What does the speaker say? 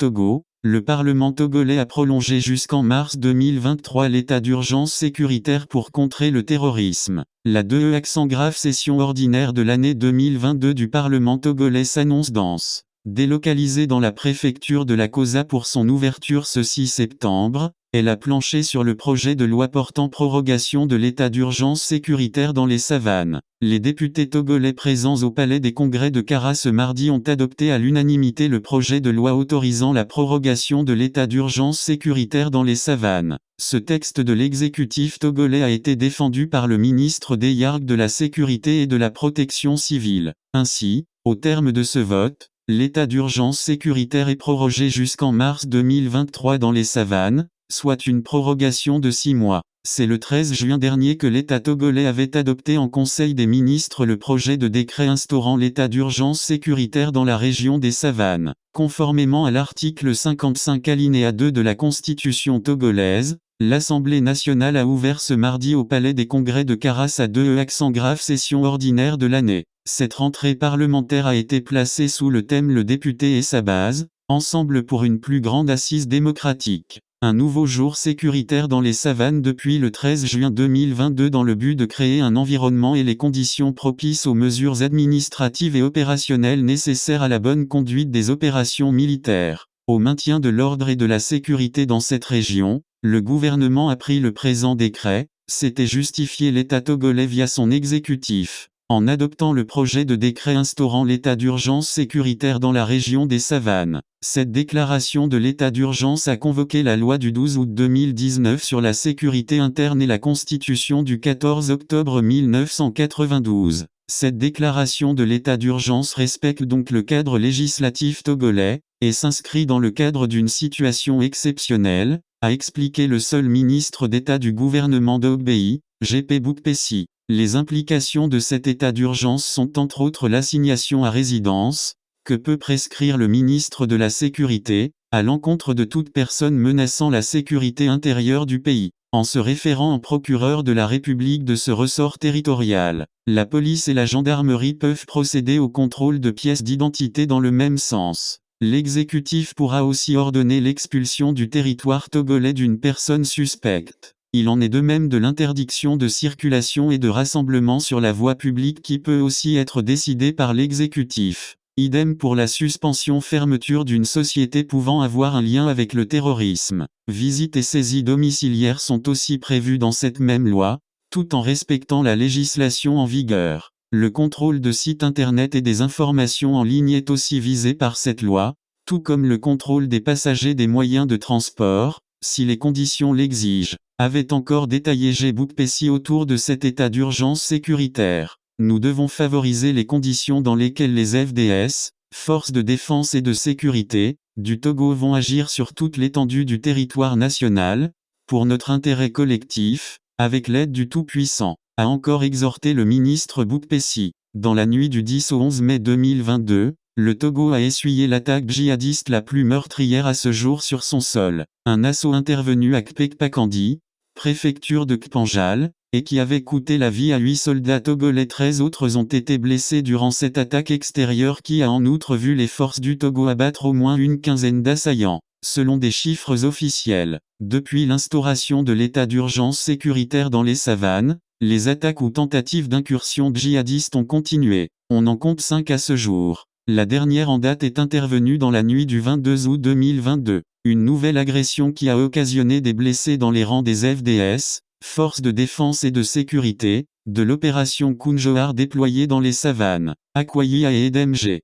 Togo, le Parlement togolais a prolongé jusqu'en mars 2023 l'état d'urgence sécuritaire pour contrer le terrorisme. La 2e accent grave session ordinaire de l'année 2022 du Parlement togolais s'annonce dense. Délocalisée dans la préfecture de la Kosa pour son ouverture ce 6 septembre, elle a planché sur le projet de loi portant prorogation de l'état d'urgence sécuritaire dans les savanes. Les députés togolais présents au Palais des Congrès de Kara ce mardi ont adopté à l'unanimité le projet de loi autorisant la prorogation de l'état d'urgence sécuritaire dans les savanes. Ce texte de l'exécutif togolais a été défendu par le ministre Deyargue de la Sécurité et de la Protection civile. Ainsi, au terme de ce vote, l'état d'urgence sécuritaire est prorogé jusqu'en mars 2023 dans les savanes, soit une prorogation de 6 mois. C'est le 13 juin dernier que l'État togolais avait adopté en Conseil des ministres le projet de décret instaurant l'état d'urgence sécuritaire dans la région des savanes. Conformément à l'article 55 alinéa 2 de la Constitution togolaise, l'Assemblée nationale a ouvert ce mardi au Palais des Congrès de Kara sa 2e accent grave session ordinaire de l'année. Cette rentrée parlementaire a été placée sous le thème Le député et sa base, ensemble pour une plus grande assise démocratique. Un nouveau jour sécuritaire dans les savanes depuis le 13 juin 2022 dans le but de créer un environnement et les conditions propices aux mesures administratives et opérationnelles nécessaires à la bonne conduite des opérations militaires. Au maintien de l'ordre et de la sécurité dans cette région, le gouvernement a pris le présent décret, s'était justifié l'État togolais via son exécutif, en adoptant le projet de décret instaurant l'état d'urgence sécuritaire dans la région des savanes. Cette déclaration de l'état d'urgence a convoqué la loi du 12 août 2019 sur la sécurité interne et la Constitution du 14 octobre 1992. Cette déclaration de l'état d'urgence respecte donc le cadre législatif togolais, et s'inscrit dans le cadre d'une situation exceptionnelle, a expliqué le seul ministre d'État du gouvernement d'Ogbéi, GP Boukpessi. Les implications de cet état d'urgence sont entre autres l'assignation à résidence, que peut prescrire le ministre de la Sécurité, à l'encontre de toute personne menaçant la sécurité intérieure du pays, en se référant au procureur de la République de ce ressort territorial. La police et la gendarmerie peuvent procéder au contrôle de pièces d'identité dans le même sens. L'exécutif pourra aussi ordonner l'expulsion du territoire togolais d'une personne suspecte. Il en est de même de l'interdiction de circulation et de rassemblement sur la voie publique qui peut aussi être décidée par l'exécutif. Idem pour la suspension-fermeture d'une société pouvant avoir un lien avec le terrorisme. Visites et saisies domiciliaires sont aussi prévues dans cette même loi, tout en respectant la législation en vigueur. Le contrôle de sites internet et des informations en ligne est aussi visé par cette loi, tout comme le contrôle des passagers des moyens de transport, si les conditions l'exigent, avait encore détaillé G. Boukpessi autour de cet état d'urgence sécuritaire. Nous devons favoriser les conditions dans lesquelles les FDS, forces de défense et de sécurité, du Togo vont agir sur toute l'étendue du territoire national, pour notre intérêt collectif, avec l'aide du Tout-Puissant, a encore exhorté le ministre Boukpessi. Dans la nuit du 10 au 11 mai 2022, le Togo a essuyé l'attaque djihadiste la plus meurtrière à ce jour sur son sol. Un assaut intervenu à Kpekpakandi, préfecture de Kpanjal, et qui avait coûté la vie à 8 soldats togolais. 13 autres ont été blessés durant cette attaque extérieure qui a en outre vu les forces du Togo abattre au moins une quinzaine d'assaillants. Selon des chiffres officiels, depuis l'instauration de l'état d'urgence sécuritaire dans les savanes, les attaques ou tentatives d'incursion djihadistes ont continué. On en compte 5 à ce jour. La dernière en date est intervenue dans la nuit du 22 août 2022. Une nouvelle agression qui a occasionné des blessés dans les rangs des FDS, Forces de défense et de sécurité, de l'opération Kunjoar déployée dans les savanes, Akwayi et Edemg.